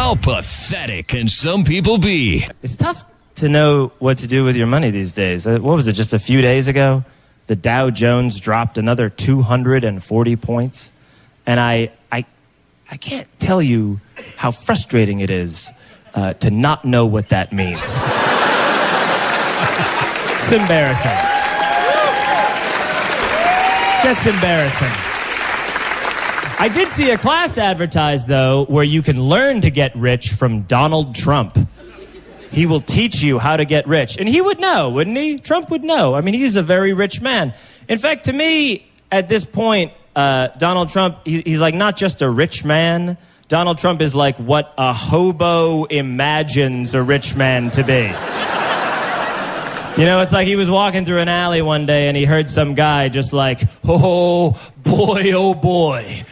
How pathetic can some people be? It's tough to know what to do with your money these days. What was it, just a few days ago? The Dow Jones dropped another 240 points. And I can't tell you how frustrating it is to not know what that means. It's embarrassing. That's embarrassing. I did see a class advertised, though, where you can learn to get rich from Donald Trump. He will teach you how to get rich. And he would know, wouldn't he? Trump would know. I mean, he's a very rich man. In fact, to me, at this point, Donald Trump, he's like not just a rich man. Donald Trump is like what a hobo imagines a rich man to be. You know, it's like he was walking through an alley one day and he heard some guy just like, oh boy.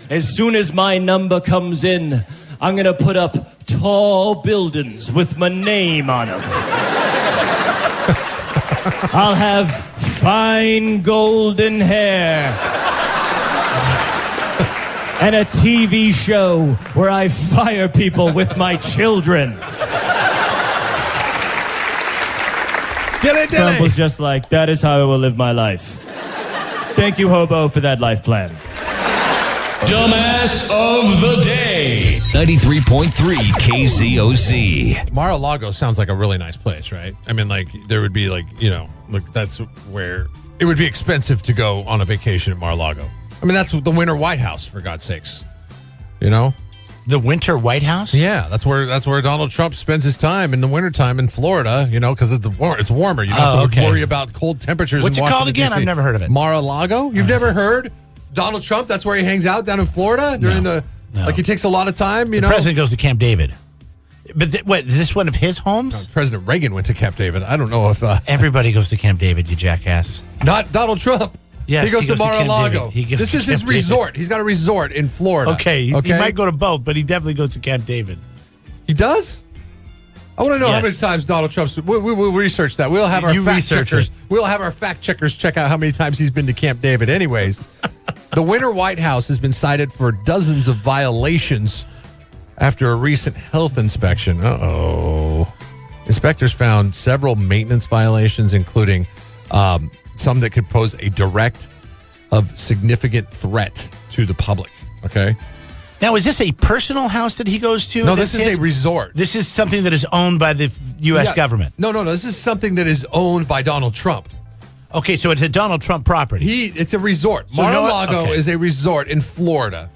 As soon as my number comes in, I'm going to put up tall buildings with my name on them. I'll have fine golden hair. And a TV show where I fire people with my children. Trump was just like, that is how I will live my life. Thank you, hobo, for that life plan. Dumbass of the day. 93.3 KZOZ. Mar A Lago sounds like a really nice place, right? I mean, like, there would be, like, you know, like, that's where it would be expensive to go on a vacation at Mar A Lago. I mean, that's the winter White House, for God's sakes. You know? The winter White House? Yeah, that's where Donald Trump spends his time in the wintertime in Florida, you know, because it's warmer. You don't have to worry about cold temperatures What's in it Washington, called again? D.C. I've never heard of it. Mar A Lago? You've never heard? Donald Trump, that's where he hangs out down in Florida during like he takes a lot of time, you know? The president goes to Camp David. But wait, is this one of his homes? President Reagan went to Camp David. I don't know if... Everybody goes to Camp David, you jackass. Not Donald Trump. Yes, he goes to Mar A Lago. This is his resort. He's got a resort in Florida. Okay, he might go to both, but he definitely goes to Camp David. He does? I want to know how many times Donald Trump's... We'll research that. We'll have our fact checkers. We'll have our fact checkers check out how many times he's been to Camp David. Anyways, the winter White House has been cited for dozens of violations after a recent health inspection. Inspectors found several maintenance violations, including some that could pose a direct of significant threat to the public. Okay. Now, is this a personal house that he goes to? No, this is a resort. This is something that is owned by the U.S. government. No. This is something that is owned by Donald Trump. Okay, so it's a Donald Trump property. It's a resort. Mar A Lago is a resort in Florida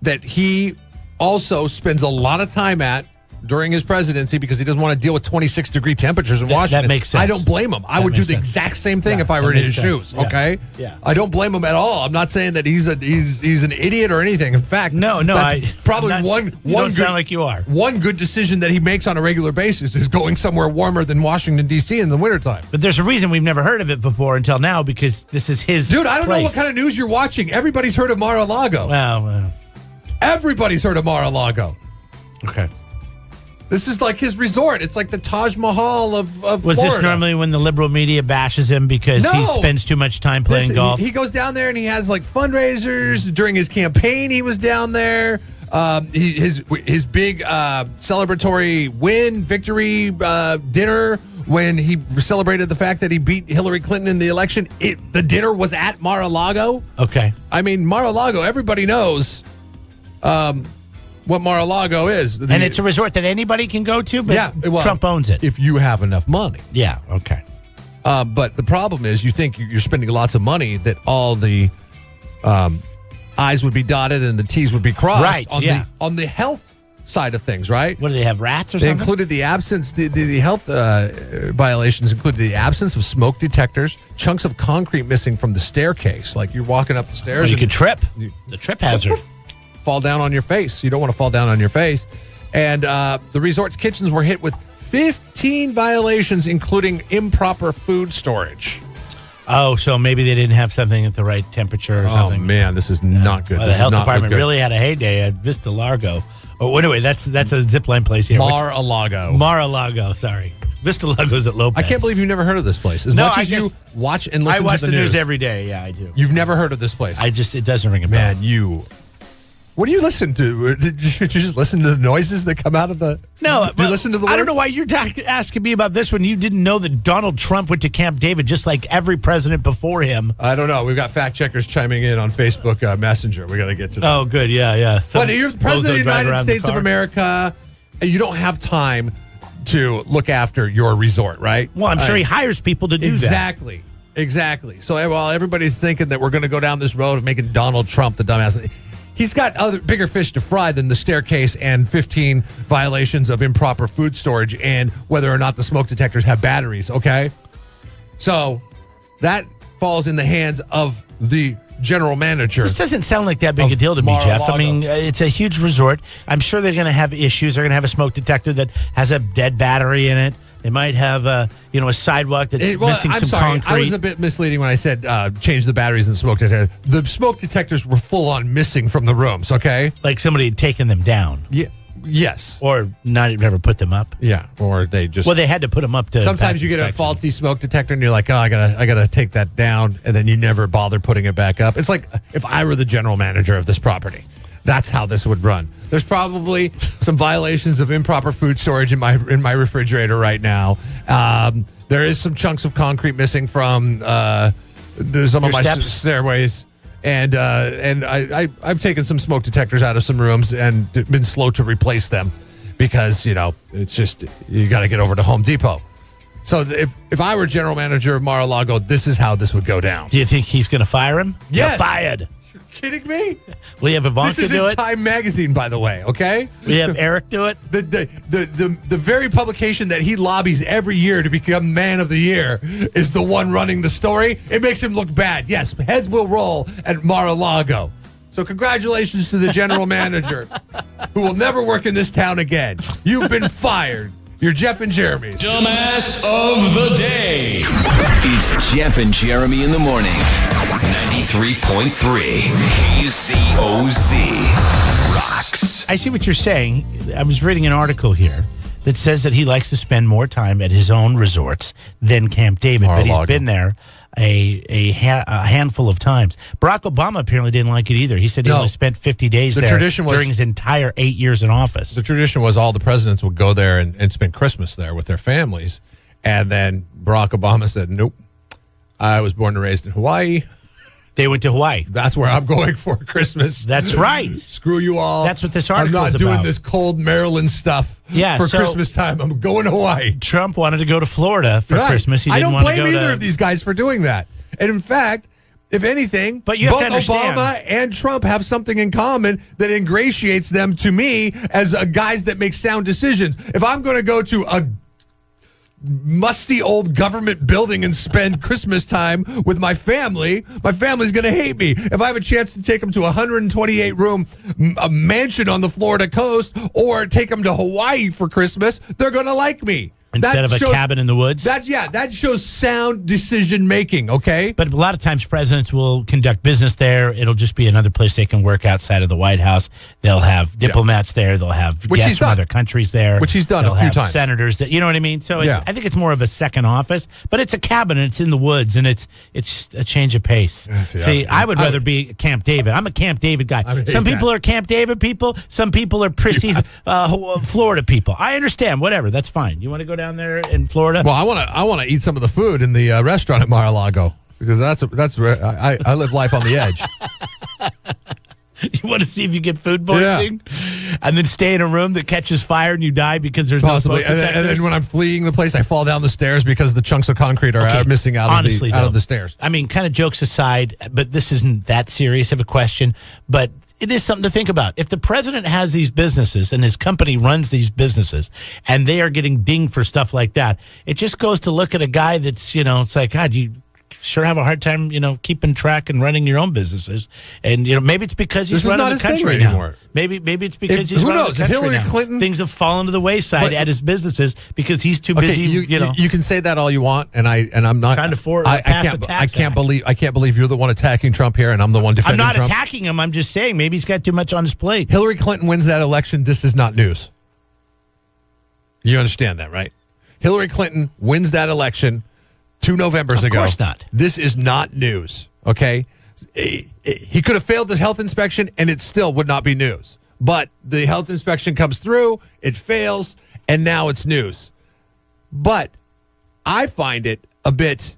that he also spends a lot of time at during his presidency because he doesn't want to deal with 26-degree temperatures in Washington. That makes sense. I don't blame him. I would do the exact same thing if I were in his shoes. Okay. Yeah. I don't blame him at all. I'm not saying that he's an idiot or anything. In fact, no. That's probably one don't sound like you are. One good decision that he makes on a regular basis is going somewhere warmer than Washington D.C. in the wintertime. But there's a reason we've never heard of it before until now because this is his. Dude, I don't place. know what kind of news you're watching. Everybody's heard of Mar A Lago. Well. Everybody's heard of Mar A Lago. Okay. This is like his resort. It's like the Taj Mahal of Florida. Was this normally when the liberal media bashes him because he spends too much time playing golf? He goes down there and he has like fundraisers. During his campaign, he was down there. His big celebratory victory dinner when he celebrated the fact that he beat Hillary Clinton in the election. The dinner was at Mar A Lago. Okay. I mean, Mar A Lago, everybody knows what Mar A Lago is. And it's a resort that anybody can go to, but Trump owns it. If you have enough money. Yeah, okay. But the problem is you think you're spending lots of money that all the I's would be dotted and the T's would be crossed. Right, on the health side of things, right? What, do they have rats or they something? Included the absence, the health violations included the absence of smoke detectors, chunks of concrete missing from the staircase. Like you're walking up the stairs. Well, you could trip. The trip hazard. Fall down on your face. You don't want to fall down on your face. And the resort's kitchens were hit with 15 violations, including improper food storage. Oh, so maybe they didn't have something at the right temperature or something. Oh, man, this is not good. Well, the health department really had a heyday at Vista Largo. Oh, anyway, that's a zip line place here. Mar A Lago. Mar A Lago, sorry. Vista Lago's at Lopez. I can't believe you've never heard of this place. As much as you watch and listen to the news. every day. Yeah, I do. You've never heard of this place. It doesn't ring a bell. Man, you What do you listen to? Did you just listen to the noises that come out of the... No, do you listen to the words? I don't know why you're asking me about this when you didn't know that Donald Trump went to Camp David just like every president before him. I don't know. We've got fact checkers chiming in on Facebook Messenger. We got to get to that. Oh, good. Yeah. But you're the president of the United States of America. You don't have time to look after your resort, right? Well, I'm sure he hires people to do that. Exactly. So while everybody's thinking that we're going to go down this road of making Donald Trump the dumbass, he's got bigger fish to fry than the staircase and 15 violations of improper food storage and whether or not the smoke detectors have batteries, okay? So that falls in the hands of the general manager. This doesn't sound like that big a deal to me, Mar A Jeff. Lago. I mean, it's a huge resort. I'm sure they're going to have issues. They're going to have a smoke detector that has a dead battery in it. They might have a sidewalk that's missing some concrete. I was a bit misleading when I said change the batteries in the smoke detector. The smoke detectors were full on missing from the rooms, okay? Like somebody had taken them down. Yeah. Yes. Or never put them up. Yeah. Or they just... Well, they had to put them up to... Sometimes you get a faulty smoke detector and you're like, oh, I gotta take that down, and then you never bother putting it back up. It's like if I were the general manager of this property. That's how this would run. There's probably some violations of improper food storage in my refrigerator right now. There is some chunks of concrete missing from some of my stairways, and I've taken some smoke detectors out of some rooms and been slow to replace them because it's just you got to get over to Home Depot. So if I were general manager of Mar A Lago, this is how this would go down. Do you think he's going to fire him? Yes. You're fired. Kidding me? Will you have Ivanka do it? This is in Time Magazine, by the way, okay? Will you have Eric do it? The very publication that he lobbies every year to become Man of the Year is the one running the story. It makes him look bad. Yes, heads will roll at Mar A Lago. So congratulations to the general manager who will never work in this town again. You've been fired. You're Jeff and Jeremy's Dumbass of the Day. It's Jeff and Jeremy in the morning. 93.3 KZOZ rocks. I see what you're saying. I was reading an article here that says that he likes to spend more time at his own resorts than Camp David, but he's been there a handful of times. Barack Obama apparently didn't like it either. He said he only spent 50 days there during his entire 8 years in office. The tradition was all the presidents would go there and spend Christmas there with their families. And then Barack Obama said, nope, I was born and raised in Hawaii. They went to Hawaii. That's where I'm going for Christmas. That's right. Screw you all. That's what this article is about. I'm not doing this cold Maryland stuff for Christmas time. I'm going to Hawaii. Trump wanted to go to Florida for Christmas. He didn't I don't blame either of these guys for doing that. And in fact, if anything, both Obama and Trump have something in common that ingratiates them to me as guys that make sound decisions. If I'm going to go to a musty old government building and spend Christmas time with my family's going to hate me. If I have a chance to take them to a 128-room mansion on the Florida coast or take them to Hawaii for Christmas, they're going to like me. Instead of a cabin in the woods? That shows sound decision making, okay? But a lot of times presidents will conduct business there. It'll just be another place they can work outside of the White House. They'll have diplomats there. They'll have guests from other countries there. Which he's done a few times. Senators. You know what I mean? So I think it's more of a second office. But it's a cabin and it's in the woods and it's a change of pace. See, I would rather be Camp David. I'm a Camp David guy. Some people are Camp David people. Some people are prissy Florida people. I understand. Whatever. That's fine. You want to go down there in Florida? Well, I want to eat some of the food in the restaurant at Mar A Lago because that's where I live life on the edge. You want to see if you get food poisoning, and then stay in a room that catches fire and you die because there's no smoke detectors? And then when I'm fleeing the place, I fall down the stairs because the chunks of concrete are missing out of the stairs. I mean, kind of jokes aside, but this isn't that serious of a question, but it is something to think about. If the president has these businesses and his company runs these businesses and they are getting dinged for stuff like that, it just goes to look at a guy that's, it's like, God, you sure have a hard time, keeping track and running your own businesses. And, maybe it's because he's running the country now. Maybe it's because he's running the country Hillary now. Clinton, things have fallen to the wayside at his businesses because he's too busy. You can say that all you want, and I'm not trying to I can't believe you're the one attacking Trump here, and I'm the one defending Trump. I'm not attacking him. I'm just saying maybe he's got too much on his plate. Hillary Clinton wins that election. This is not news. You understand that, right? Hillary Clinton wins that election 2 Novembers ago. Of course not. This is not news, okay? he could have failed the health inspection and it still would not be news. But the health inspection comes through, it fails, and now it's news. But I find it a bit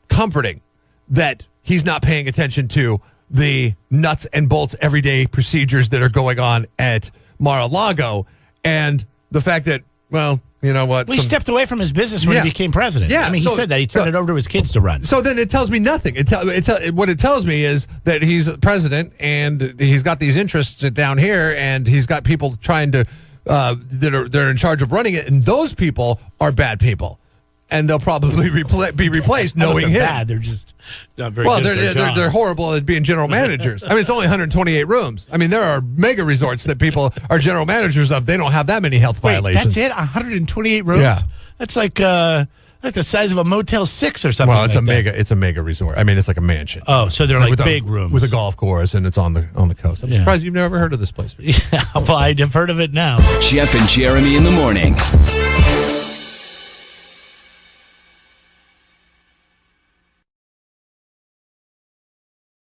comforting that he's not paying attention to the nuts and bolts everyday procedures that are going on at Mar A Lago, and the fact that, well, you know what? Well, he stepped away from his business when he became president. Yeah, I mean, he said that. He turned it over to his kids to run. So then it tells me nothing. What it tells me is that he's president and he's got these interests down here, and he's got people trying to they're in charge of running it, and those people are bad people, and they'll probably be replaced knowing him. Bad. They're just not very good at their job. They're horrible at being general managers. I mean, it's only 128 rooms. I mean, there are mega resorts that people are general managers of. They don't have that many health violations. That's it? 128 rooms? Yeah. That's like the size of a Motel 6 or something. Well, it's a mega resort. I mean, it's like a mansion. Oh, so they're like big rooms with a golf course, and it's on the coast. I'm surprised you've never heard of this place before. Yeah, well, I've heard of it now. Jeff and Jeremy in the morning.